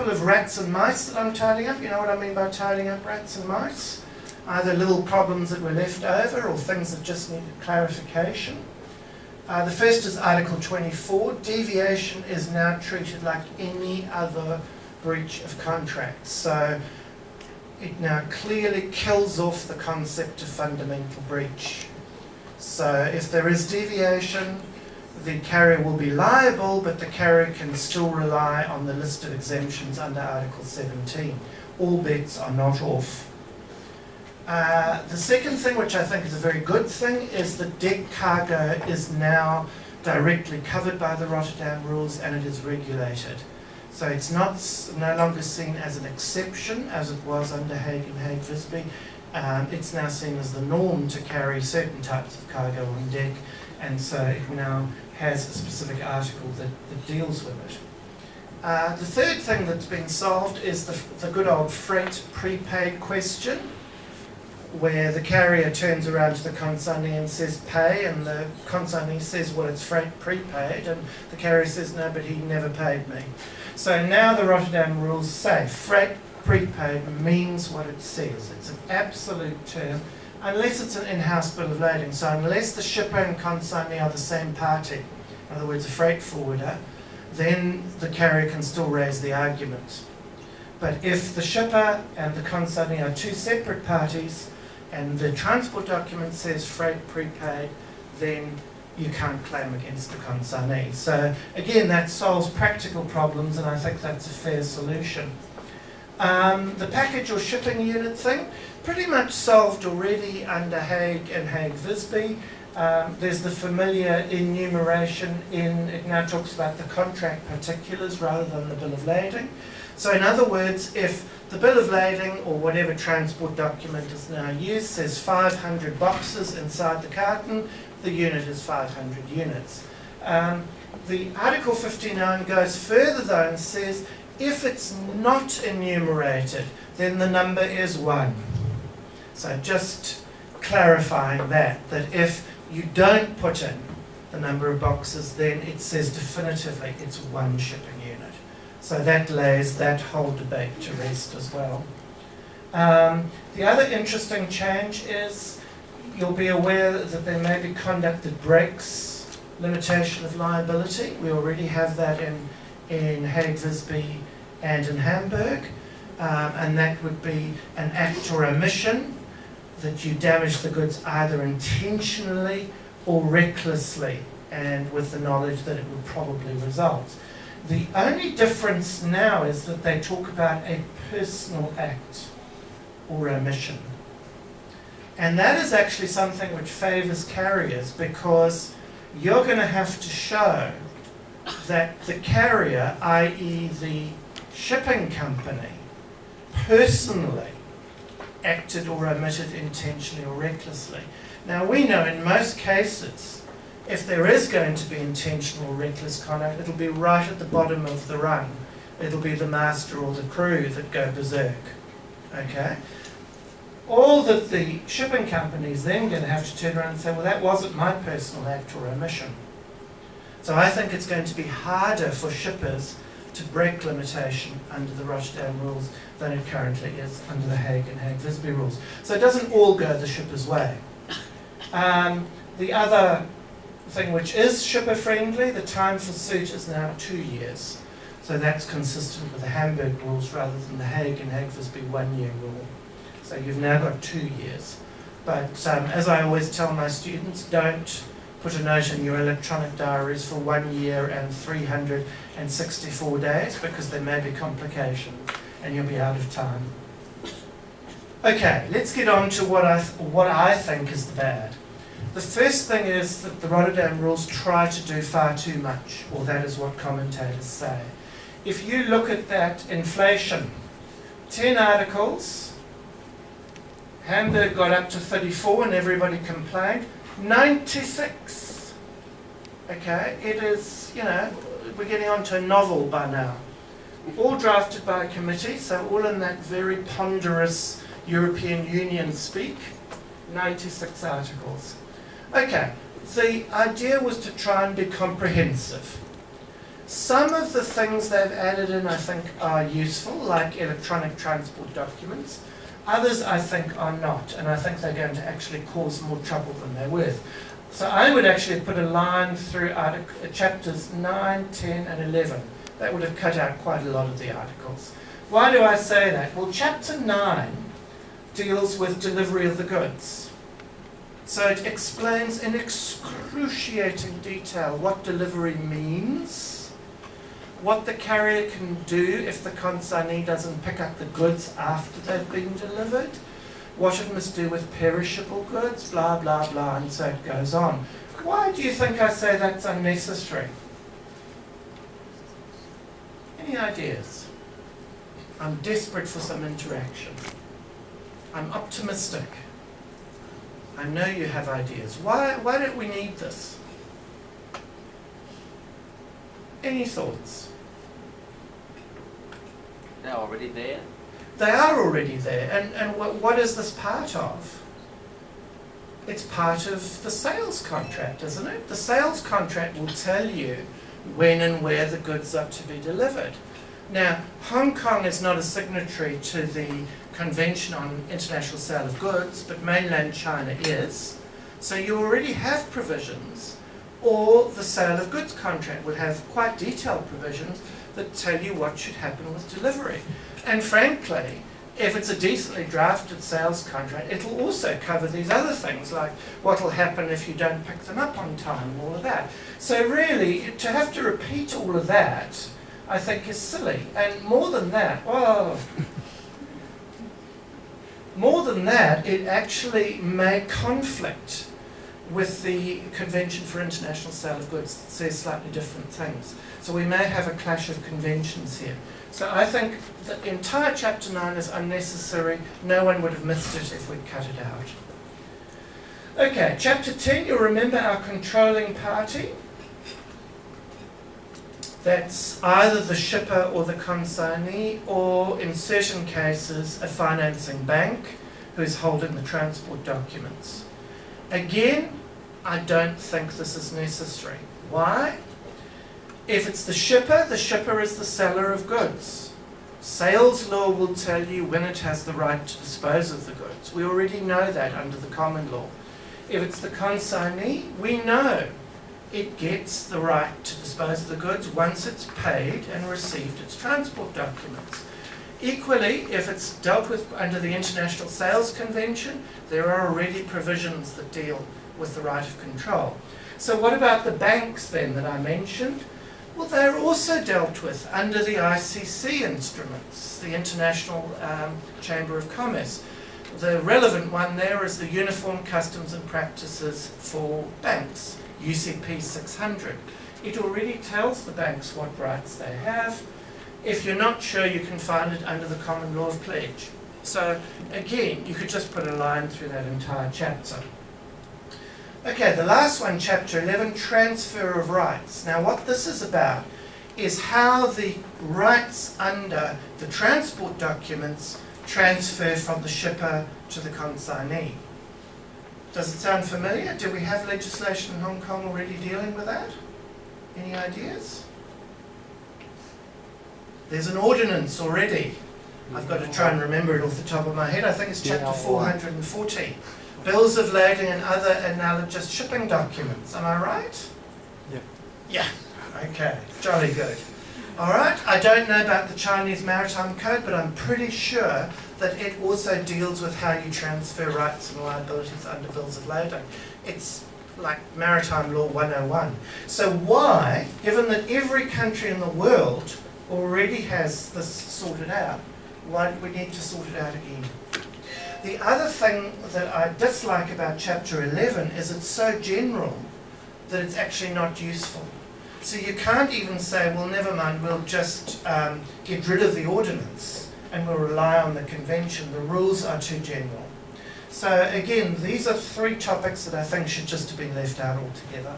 couple of rats and mice that I'm tidying up. You know what I mean by tidying up rats and mice? Either little problems that were left over or things that just needed clarification. The first is Article 24. Deviation is now treated like any other breach of contract. So it now clearly kills off the concept of fundamental breach. So if there is deviation, the carrier will be liable, but the carrier can still rely on the list of exemptions under Article 17. All bets are not off. The second thing, which I think is a very good thing, is that deck cargo is now directly covered by the Rotterdam Rules and it is regulated. So it's no longer seen as an exception as it was under Hague and Hague-Visby. It's now seen as the norm to carry certain types of cargo on deck, and so it now has a specific article that deals with it. The third thing that's been solved is the good old freight prepaid question, where the carrier turns around to the consignee and says pay, and the consignee says, well, it's freight prepaid, and the carrier says, no, but he never paid me. So now the Rotterdam Rules say freight prepaid means what it says. It's an absolute term, unless it's an in-house bill of lading. So unless the shipper and consignee are the same party, in other words, a freight forwarder, then the carrier can still raise the argument. But if the shipper and the consignee are two separate parties, and the transport document says freight prepaid, then you can't claim against the consignee. So again, that solves practical problems, and I think that's a fair solution. The package or shipping unit thing, pretty much solved already under Hague and Hague-Visby. There's the familiar enumeration it now talks about the contract particulars rather than the bill of lading. So in other words, if the bill of lading or whatever transport document is now used says 500 boxes inside the carton, the unit is 500 units. The Article 59 goes further though and says if it's not enumerated, then the number is 1. So just clarifying that if you don't put in the number of boxes, then it says definitively it's 1 shipping unit. So that lays that whole debate to rest as well. The other interesting change is you'll be aware that there may be conducted breaks, limitation of liability. We already have that in Hague-Visby and in Hamburg, and that would be an act or omission that you damage the goods either intentionally or recklessly, and with the knowledge that it would probably result. The only difference now is that they talk about a personal act or omission. And that is actually something which favours carriers, because you're going to have to show that the carrier, i.e. the shipping company, personally acted or omitted intentionally or recklessly. Now we know in most cases, if there is going to be intentional or reckless conduct, it'll be right at the bottom of the rung. It'll be the master or the crew that go berserk. Okay? All that the shipping company is then going to have to turn around and say, well, that wasn't my personal act or omission. So I think it's going to be harder for shippers to break limitation under the Rotterdam Rules than it currently is under the Hague and Hague-Visby Rules. So it doesn't all go the shipper's way. The other thing which is shipper-friendly, the time for suit is now 2 years. So that's consistent with the Hamburg rules rather than the Hague and Hague-Visby 1 year rule. So you've now got 2 years. But as I always tell my students, don't put a note in your electronic diaries for 1 year and 364 days, because there may be complications and you'll be out of time. Okay, let's get on to what I think is the bad. The first thing is that the Rotterdam Rules try to do far too much, or that is what commentators say. If you look at that inflation, 10 articles, Hamburg got up to 34 and everybody complained, 96. Okay, it is, we're getting on to a novel by now. All drafted by a committee, so all in that very ponderous European Union speak, 96 articles. Okay, the idea was to try and be comprehensive. Some of the things they've added in I think are useful, like electronic transport documents. Others I think are not, and I think they're going to actually cause more trouble than they're worth. So I would actually put a line through chapters 9, 10 and 11. That would have cut out quite a lot of the articles. Why do I say that? Well, chapter 9 deals with delivery of the goods. So it explains in excruciating detail what delivery means, what the carrier can do if the consignee doesn't pick up the goods after they've been delivered, what it must do with perishable goods, blah, blah, blah, and so it goes on. Why do you think I say that's unnecessary? Any ideas? I'm desperate for some interaction. I'm optimistic. I know you have ideas. Why don't we need this? Any thoughts? They're already there. They are already there. And what is this part of? It's part of the sales contract, isn't it? The sales contract will tell you when and where the goods are to be delivered. Now, Hong Kong is not a signatory to the Convention on International Sale of Goods, but mainland China is. So you already have provisions, or the sale of goods contract would have quite detailed provisions that tell you what should happen with delivery. And frankly, if it's a decently drafted sales contract, it'll also cover these other things, like what will happen if you don't pick them up on time and all of that. So really, to have to repeat all of that, I think is silly. And more than that, it actually may conflict with the Convention for International Sale of Goods that says slightly different things. So we may have a clash of conventions here. So I think the entire Chapter 9 is unnecessary. No one would have missed it if we'd cut it out. Okay, Chapter 10, you'll remember our controlling party. That's either the shipper or the consignee, or in certain cases, a financing bank who's holding the transport documents. Again, I don't think this is necessary. Why? If it's the shipper is the seller of goods. Sales law will tell you when it has the right to dispose of the goods. We already know that under the common law. If it's the consignee, we know it gets the right to dispose of the goods once it's paid and received its transport documents. Equally, if it's dealt with under the International Sales Convention, there are already provisions that deal with the right of control. So what about the banks then that I mentioned? Well, they're also dealt with under the ICC instruments, the International Chamber of Commerce. The relevant one there is the Uniform Customs and Practices for Banks, UCP 600. It already tells the banks what rights they have. If you're not sure, you can find it under the Common Law of Pledge. So again, you could just put a line through that entire chapter. Okay, the last one, Chapter 11, Transfer of Rights. Now what this is about is how the rights under the transport documents transfer from the shipper to the consignee. Does it sound familiar? Do we have legislation in Hong Kong already dealing with that? Any ideas? There's an ordinance already. I've got to try and remember it off the top of my head. I think it's chapter 440. Bills of lading and other analogous shipping documents. Am I right? Yeah. Yeah. Okay. Jolly good. All right. I don't know about the Chinese Maritime Code, but I'm pretty sure that it also deals with how you transfer rights and liabilities under bills of lading. It's like Maritime Law 101. So why, given that every country in the world already has this sorted out, why do we need to sort it out again? The other thing that I dislike about Chapter 11 is it's so general that it's actually not useful. So you can't even say, well, never mind, we'll just get rid of the ordinance and we'll rely on the convention. The rules are too general. So again, these are three topics that I think should just have been left out altogether.